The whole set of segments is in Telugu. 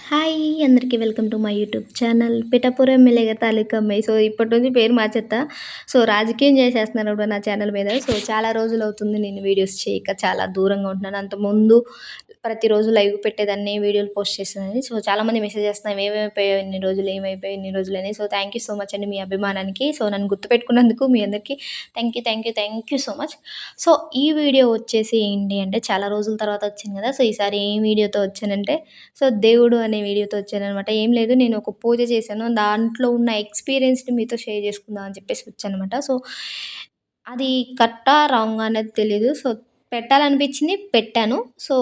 హాయ్! అందరికీ welcome to my YouTube channel 'Pithapuram ఎమ్మెల్యేగా తాలూకా అమ్మాయి'. సో, ఇప్పటి నుంచి పేరు మార్చేత్తా. సో, రాజకీయం చేసేస్తున్నాను ఇప్పుడు నా ఛానల్ మీద. సో, చాలా రోజులవుతుంది నేను వీడియోస్ చేయక. చాలా దూరంగా ఉంటున్నాను. అంతకుముందు ప్రతిరోజు లైవ్ పెట్టేదాన్ని, వీడియోలు పోస్ట్ చేసేదాన్ని. సో, చాలామంది మెసేజ్ చేస్తున్నారు, "ఏమైపోయావు ఇన్ని రోజులు? ఏమైపోయావు ఇన్ని రోజులు" అని. So, thank you so much అండి మీ అభిమానానికి. సో, నన్ను గుర్తుపెట్టుకున్నందుకు మీ అందరికీ thank you so much. So, ఈ వీడియో వచ్చేసి ఏంటి అంటే, చాలా రోజుల తర్వాత వచ్చింది కదా! సో, ఈసారి ఏం వీడియోతో వచ్చానంటే, సో, దేవుడు అనే వీడియోతో వచ్చాననమాట. ఏం లేదు, నేను ఒక పూజ చేశాను. దాంట్లో ఉన్న ఎక్స్‌పీరియన్స్‌ని మీతో షేర్ చేసుకుందాం అని చెప్పేసి వచ్చాననమాట. సో, అది కరెక్టా? రాంగా? అనేది తెలీదు. సో, పెట్టాలనిపించింది పెట్టాను. సో,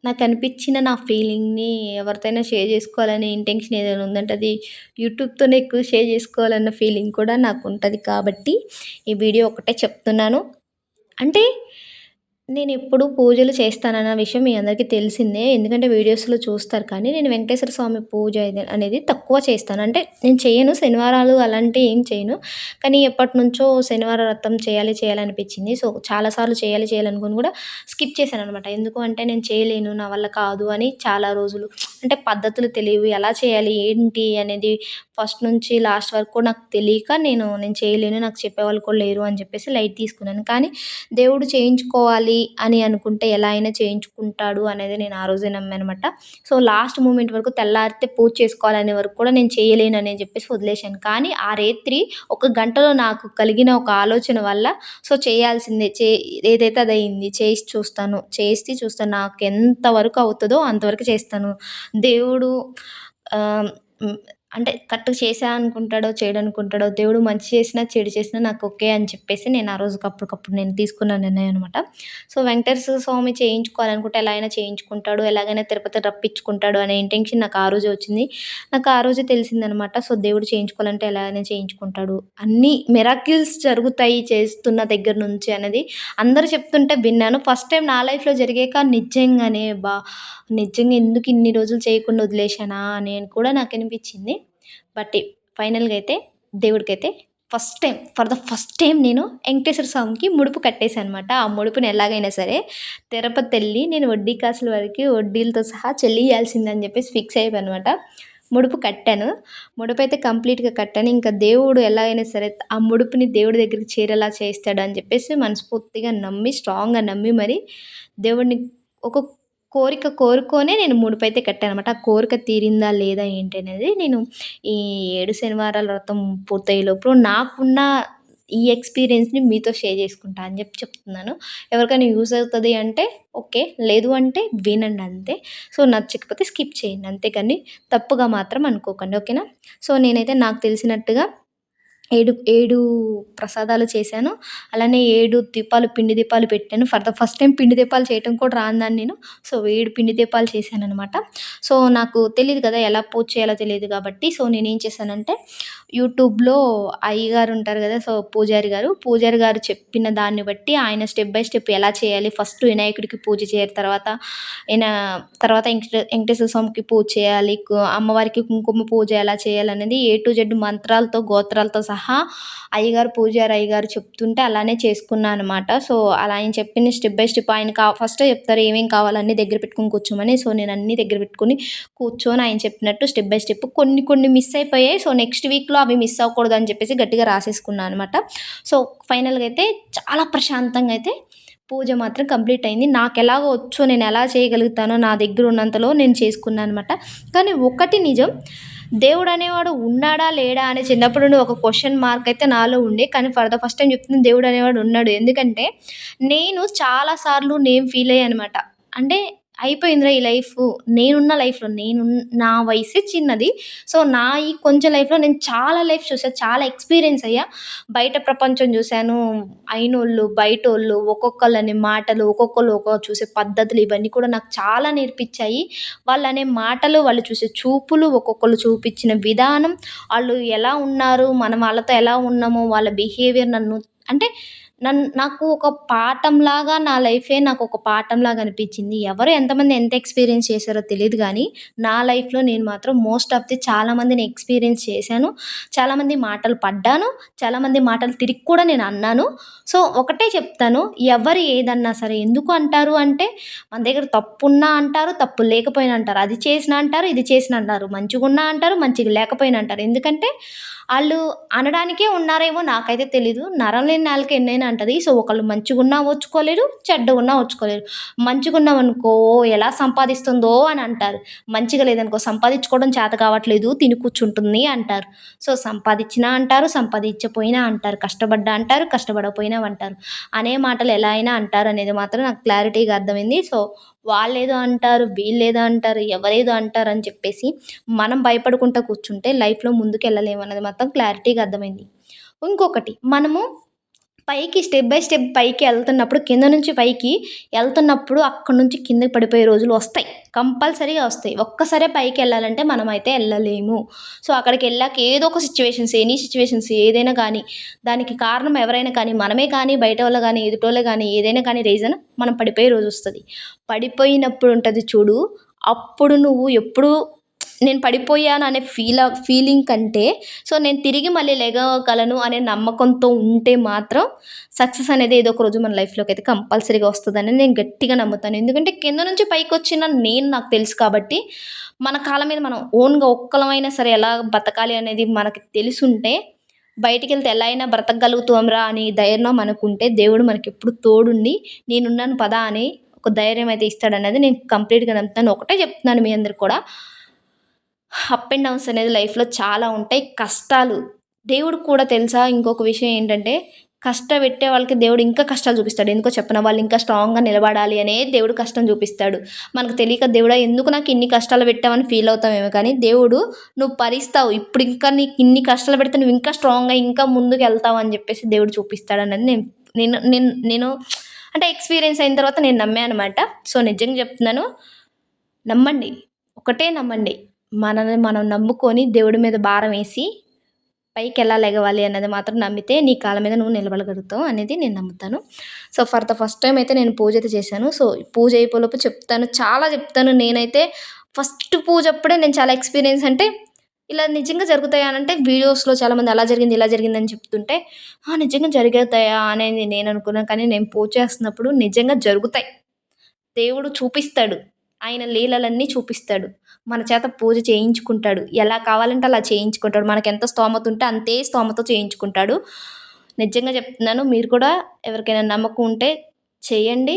నాకనిపించిన నా ఫీలింగ్‌ని ఎవరితోనైనా షేర్ చేసుకోవాలనే ఇంటెన్షన్ ఏదైనా ఉందంటే, అది యూట్యూబ్‌తోనే ఎక్కువ షేర్ చేసుకోవాలన్న ఫీలింగ్ కూడా నాకుంటది కాబట్టి, ఈ వీడియో ఒకటే చెప్తున్నాను. అంటే నేనెప్పుడు పూజలు చేస్తానన్న విషయం మీ అందరికీ తెలిసిందే. ఎందుకంటే వీడియోస్‌లో చూస్తారు కానీ, నేను వెంకటేశ్వర స్వామి పూజ అనేది తక్కువ చేస్తాను. అంటే నేను చెయ్యను. శనివారాలు అలాంటివి ఏం చేయను. కానీ ఎప్పటినుంచో శనివార వ్రతం చేయాలనిపించింది. సో, చాలా సార్లు చేయాలనుకోని కూడా స్కిప్ చేశాననమాట. ఎందుకు అంటే నేను చేయలేను, నా వల్ల కాదు అని చాలా రోజులు అంటే పద్ధతులు తెలియవు. ఎలా చేయాలి, ఏంటి అనేది ఫస్ట్ నుంచి లాస్ట్ వరకు నాకు తెలియక నేను చేయలేను, నాకు చెప్పేవాళ్ళు కూడా లేరు అని చెప్పేసి లైట్ తీసుకున్నాను. కానీ దేవుడు చేయించుకోవాలి అని అనుకుంటే ఎలా అయినా చేయించుకుంటాడు అనేది నేను ఆ రోజే నమ్మాననమాట. సో, లాస్ట్ మూమెంట్ వరకు తెల్లారితే పూజ చేసుకోవాలనే వరకు కూడా నేను చేయలేనని చెప్పేసి వదిలేశాను. కానీ ఆ రేత్రి ఒక గంటలో నాకు కలిగిన ఒక ఆలోచన వల్ల సో, చేయాల్సిందే ఏదైతే అదయింది. చేసి చూస్తాను. నాకెంత వరకు అవుతదో అంతవరకు చేస్తాను. దేవుడు ఆహ్, హ్మ్. అంటే కరెక్ట్‌గా చేశా అనుకుంటాడో, చేయడనుకుంటాడో, దేవుడు మంచి చేసినా, చెడు చేసినా నాకు ఓకే అని చెప్పేసి నేను ఆ రోజుకి అప్పటికప్పుడు నేను తీసుకున్న నిర్ణయం అనమాట. సో, వెంకటేశ్వర స్వామి చేయించుకోవాలనుకుంటే ఎలా అయినా చేయించుకుంటాడు, ఎలాగైనా తిరుపతి రప్పించుకుంటాడు అనే ఇంటెన్షన్ నాకు ఆ రోజే వచ్చింది. నాకు ఆ రోజే తెలిసిందనమాట. సో, దేవుడు చేయించుకోవాలంటే ఎలా అయినా చేయించుకుంటాడు. అన్నీ మిరాకిల్స్ జరుగుతాయి చేస్తున్న దగ్గర నుంచి అనేది అందరూ చెప్తుంటే విన్నాను. ఫస్ట్ టైమ్ నా లైఫ్‌లో జరిగాక నిజంగానే నిజంగా ఎందుకు ఇన్ని రోజులు చేయకుండా వదిలేశానా అని కూడా నాకనిపించింది. బట్ ఫైనల్‌గా అయితే దేవుడికైతే ఫస్ట్ టైమ్ నేను వెంకటేశ్వర స్వామికి ముడుపు కట్టేసాననమాట. ఆ ముడుపుని ఎలాగైనా సరే తిరుపతెళ్ళి నేను వడ్డీ కాసుల వరకి వడ్డీలతో సహా చెల్లియాల్సిందని చెప్పేసి ఫిక్స్ అయిపోయాననమాట. ముడుపు కట్టాను. ముడుపయితే కంప్లీట్‌గా కట్టాను. ఇంకా దేవుడు ఎలాగైనా సరే ఆ ముడుపుని దేవుడి దగ్గరికి చేరేలా చేస్తాడని చెప్పేసి మనస్ఫూర్తిగా నమ్మి, స్ట్రాంగ్‌గా నమ్మి మరి దేవుడిని ఒక కోరుకొనే నేను ముడుపయితే కట్టాననమాట. ఆ కోరిక తీరిందా లేదా ఏంటి అనేది నేను ఈ 7 శనివారాల వ్రతం పూర్తయ్యేలోపు నాకున్న ఈ ఎక్స్‌పీరియన్స్‌ని మీతో షేర్ చేసుకుంటా అని చెప్తున్నాను. ఎవరికైనా యూజ్ అవుతది అంటే ఓకే. లేదు అంటే వినండి అంతే. సో, నచ్చకపోతే స్కిప్ చేయండి. అంతేగాని తప్పుగా మాత్రం అనుకోకండి. ఓకేనా? సో, నేనైతే నాకు తెలిసినట్టుగా 7 ప్రసాదాలు చేశాను. అలానే 7 పిండి దీపాలు పెట్టాను. ఫర్ ద ఫస్ట్ టైమ్ పిండి దీపాలు చేయటం కూడా రానిదాన్ని నేను. సో, 7 పిండి దీపాలు చేశాననమాట. సో, నాకు తెలీదు కదా! ఎలా పూజ చేయాలో తెలీదు కాబట్టి, సో, నేనేం చేశానంటే యూట్యూబ్‌లో అయ్యగారు ఉంటారు కదా! సో, పూజారి గారు చెప్పిన దాన్ని బట్టి ఆయన స్టెప్ బై స్టెప్ ఎలా చేయాలి, ఫస్ట్ వినాయకుడికి పూజ చేయాలి, ఈయన తర్వాత వెంకటేశ్వర స్వామికి పూజ చేయాలి, అమ్మవారికి కుంకుమ పూజ ఎలా చేయాలనేది ఏ టు జెడ్ మంత్రాలతో, గోత్రాలతో సహా పూజారి అయ్యగారు చెప్తుంటే అలానే చేసుకున్నా అనమాట. సో, అలా ఆయన చెప్పిన స్టెప్ బై స్టెప్ ఆయన ఫస్టే చెప్తారు ఏమేం కావాలో అన్నీ దగ్గర పెట్టుకొని కూర్చోమని. సో, నేను అన్నీ దగ్గర పెట్టుకొని కూర్చొని ఆయన చెప్పినట్టు స్టెప్ బై స్టెప్ కొన్ని మిస్ అయిపోయాయి. సో, నెక్స్ట్ వీక్‌లో అవి మిస్ అవ్వకూడదని చెప్పేసి గట్టిగా రాసేసుకున్నా అనమాట. సో, ఫైనల్‌గా అయితే చాలా ప్రశాంతంగా అయితే పూజ మాత్రం కంప్లీట్ అయింది. నాకెలాగో వచ్చో, నేను ఎలా చేయగలుగుతానో నా దగ్గర ఉన్నంతలో నేను చేసుకున్నా అనమాట. కానీ ఒకటి నిజం, దేవుడనేవాడు ఉన్నాడా? లేడా? అని చిన్నప్పటి నుండి ఒక క్వెషన్ మార్క్ అయితే నాలో ఉండే. కానీ ఫర్ ద ఫస్ట్ టైమ్ చెప్తున్నాను, దేవుడనేవాడు ఉన్నాడు. ఎందుకంటే నేను చాలా సార్లు నేను ఫీల్ అయ్యాననమాట. అంటే అయిపోయిందిరా ఈ లైఫు. నా వయసే చిన్నది. సో, నా ఈ కొంచెం లైఫ్‌లో నేను చాలా లైఫ్ చూసా. చాలా ఎక్స్‌పీరియన్స్ అయ్యా. బయట ప్రపంచం చూసాను. అయినోళ్ళు, బయటోళ్ళు, ఒక్కొక్కళ్ళని మాటలు, ఒక్కొక్కళ్ళు చూసే పద్ధతులు ఇవన్నీ కూడా నాకు చాలా నేర్పించాయి. వాళ్ళనే మాటలు, వాళ్ళు చూసే చూపులు, ఒక్కొక్కళ్ళు చూపించిన విధానం, ఆళ్ళు ఎలా ఉన్నారు, మనం వాళ్ళతో ఎలా ఉన్నామో, వాళ్ళ బిహేవియర్ నన్ను అంటే నాకు ఒక పాఠంలాగా నా లైఫే నాకొక పాఠంలాగా అనిపించింది. ఎవరు ఎంతమంది ఎంత ఎక్స్‌పీరియన్స్ చేశారో తెలీదు గానీ, నా లైఫ్‌లో నేను మాత్రం మోస్ట్ ఆఫ్ ది చాలా మందిని ఎక్స్‌పీరియన్స్ చేశాను. చాలామంది మాటలు పడ్డాను. చాలామంది మాటలు తిరిగి కూడా నేను అన్నాను. సో, ఒకటే చెప్తాను. ఎవరు ఏదన్నా సరే ఎందుకు అంటారు అంటే, మన దగ్గర తప్పున్నా అంటారు, తప్పు లేకపోయినా అంటారు. అది చేసినా అంటారు, ఇది చేసినా అంటారు. మంచిగున్నా అంటారు, మంచిగా లేకపోయినా అంటారు. ఎందుకంటే, ఆళ్ళు అనడానికే ఉన్నారేమో నాకైతే తెలీదు. నరం లేని నాలుక ఎన్నైనా అంటది. సో, ఒకళ్ళు మంచిగున్నా ఓర్చుకోలేరు, చెడ్డగున్నా ఓర్చుకోలేరు. మంచిగున్నామనుకో ఎలా సంపాదిస్తుందో అని అంటారు. మంచిగా లేదనుకో సంపాదించుకోవడం చేత కావట్లేదు, తిని కూర్చుంటుంది అంటారు. సో, సంపాదిచ్చినా అంటారు, సంపాదించపోయినా అంటారు. కష్టపడ్డా అంటారు, కష్టపడకపోయినా అంటారు. అనే మాటలు ఎలా అయినా అంటారనేది మాత్రం నాకు క్లారిటీగా అర్థమైంది. సో, వాళ్ళేదో అంటారు, వీళ్ళేదో అంటారు, ఎవరేదో అంటారని చెప్పేసి మనం భయపడుకుంటా కూర్చుంటే లైఫ్‌లో ముందుకెళ్ళలేమన్నది మాత్రం క్లారిటీగా అర్థమైంది. ఇంకొకటి మనము పైకి స్టెప్ బై స్టెప్ పైకి ఎళ్తున్నప్పుడు కింద నుంచి పైకి ఎళ్తున్నప్పుడు అక్కడి నుంచి కిందకి పడిపోయే రోజులు వస్తాయి. కంపల్సరీగా వస్తాయి. ఒక్కసారే పైకెళ్ళాలంటే మనమైతే ఎళ్ళలేము. సో, అక్కడికెళ్ళాక ఏదో ఒక సిట్యుయేషన్స్ ఎనీ సిట్యుయేషన్స్ ఏదైనా గానీ, దానికి కారణం ఎవరైనా కానీ, మనమే కానీ, బయట వాళ్ళు గానీ, ఎదుటోళ్ళే గానీ, ఏదైనా కానీ రీజన్ మనం పడిపోయే రోజొస్తది. పడిపోయినప్పుడు ఉంటది చూడు, అప్పుడు నువ్వు ఎప్పుడూ నేను పడిపోయాను అనే ఫీలింగ్ కంటే, సో, నేను తిరిగి మళ్ళీ లెగవగలను అనే నమ్మకంతో ఉంటే మాత్రం సక్సెస్ అనేది ఏదో ఒక రోజు మన లైఫ్‌లోకైతే కంపల్సరీగా వస్తదని నేను గట్టిగా నమ్ముతాను. ఎందుకంటే కింద నుంచి పైకొచ్చిన నేను నాకు తెలుసు కాబట్టి, మన కాళ్ళ మీద మనం ఓన్‌గా ఒక్కలమైనా సరే ఎలా బతకాలి అనేది మనకి తెలిసుంటే, బయటికెళ్తే ఎలా అయినా బ్రతకగలుగుతాంరా అని ధైర్యం మనకుంటే, దేవుడు మనకెప్పుడు తోడుండి నేనున్నాను పదా అని ఒక ధైర్యం అయితే ఇస్తాడన్నది నేను కంప్లీట్‌గా నమ్ముతాను. ఒకటే చెప్తున్నాను మీ అందరికి కూడా అప్ అండ్ డౌన్స్ అనేది లైఫ్‌లో చాలా ఉంటాయి. కష్టాలు దేవుడికి కూడా తెలుసా ఇంకొక విషయం ఏంటంటే, కష్టపెట్టే వాళ్ళకి దేవుడు ఇంకా కష్టాలు చూపిస్తాడు. ఎందుకో చెప్పనా? వాళ్ళు ఇంకా స్ట్రాంగ్‌గా నిలబడాలి అనే దేవుడు కష్టం చూపిస్తాడు. మనకు తెలియక దేవుడా ఎందుకు నాకు ఇన్ని కష్టాలు పెట్టావని ఫీల్ అవుతామేమో కానీ, దేవుడు నువ్వు భరిస్తావు. ఇప్పుడు ఇంకా నీకు ఇన్ని కష్టాలు పెడితే నువ్వు ఇంకా స్ట్రాంగ్‌గా ఇంకా ముందుకెళ్తావు అని చెప్పేసి దేవుడు చూపిస్తాడన్నది నేను నేను నేను నేను అంటే ఎక్స్‌పీరియన్స్ అయిన తర్వాత నేను నమ్మా అనమాట. సో, నిజంగా చెప్తున్నాను. నమ్మండి. ఒకటే నమ్మండి. మనల్ని మనం నమ్ముకొని దేవుడి మీద భారమేసి పైకెలా లెగవాలి అన్నది మాత్రం నమ్మితే నీ కాళ్ళ మీద నువ్వు నిలబడగలుగుతావు అనేది నేను నమ్ముతాను. So, for the first time అయితే నేను పూజ అయితే చేశాను. సో, పూజ అయిపోయేలోపు చెప్తాను. చాలా చెప్తాను. నేనైతే ఫస్ట్ పూజప్పుడే నేను చాలా ఎక్స్‌పీరియన్స్ అంటే ఇలా నిజంగా జరుగుతాయా అనంటే వీడియోస్‌లో చాలామంది అలా జరిగింది, ఇలా జరిగిందని చెప్తుంటే నిజంగా జరుగుతాయా అనేది నేను అనుకున్నాను. కానీ నేను పూజ చేస్తున్నప్పుడు నిజంగా జరుగుతాయి. దేవుడు చూపిస్తాడు. ఆయన లీలలన్నీ చూపిస్తాడు. మన చేత పూజ చేయించుకుంటాడు. ఎలా కావాలంటే అలా చేయించుకుంటాడు. మనకెంత స్తోమత ఉంటే అంతే స్తోమత చేయించుకుంటాడు. నిజంగా చెప్తున్నాను. మీరు కూడా ఎవరికైనా నమ్మకం ఉంటే చేయండి.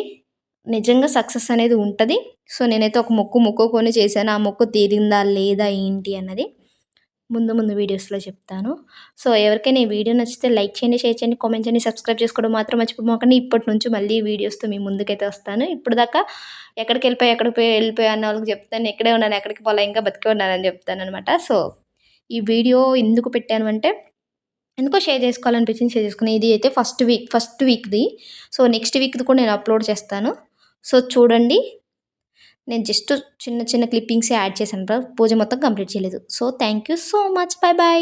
నిజంగా సక్సెస్ అనేది ఉంటది. సో, నేనైతే ఒక మొక్కు మొక్కుకొని చేశాను. ఆ మొక్కు తీరిందా? లేదా? ఏంటి? అన్నది ముందు ముందు వీడియోస్‌లో చెప్తాను. సో, ఎవరికైనా ఈ వీడియో నచ్చితే లైక్ చేయండి, షేర్ చేయండి, కామెంట్ చేయండి, సబ్స్క్రైబ్ చేసుకోవడం మాత్రం మర్చిపోమాకండి. ఇప్పటి నుంచి మళ్ళీ వీడియోస్‌తో మీ ముందుకైతే వస్తాను. ఇప్పటిదాకా ఎక్కడికెళ్ళిపోయా అన్న వాళ్ళకి చెప్తాను. ఇక్కడే ఉన్నాను, ఎక్కడికి పోలే, ఇంకా బతికే ఉన్నానని చెప్తాననమాట. సో, ఈ వీడియో ఎందుకు పెట్టాను అంటే, ఎందుకో షేర్ చేసుకోవాలనిపించింది షేర్ చేసుకున్నా. ఇది అయితే ఫస్ట్ వీక్‌ది. సో, నెక్స్ట్ వీక్‌ది కూడా నేను అప్‌లోడ్ చేస్తాను. సో, చూడండి. నేను జస్ట్ చిన్న చిన్న క్లిప్పింగ్సే యాడ్ చేశాను. పూజ మొత్తం కంప్లీట్ చేయలేదు. So, thank you so much. By by.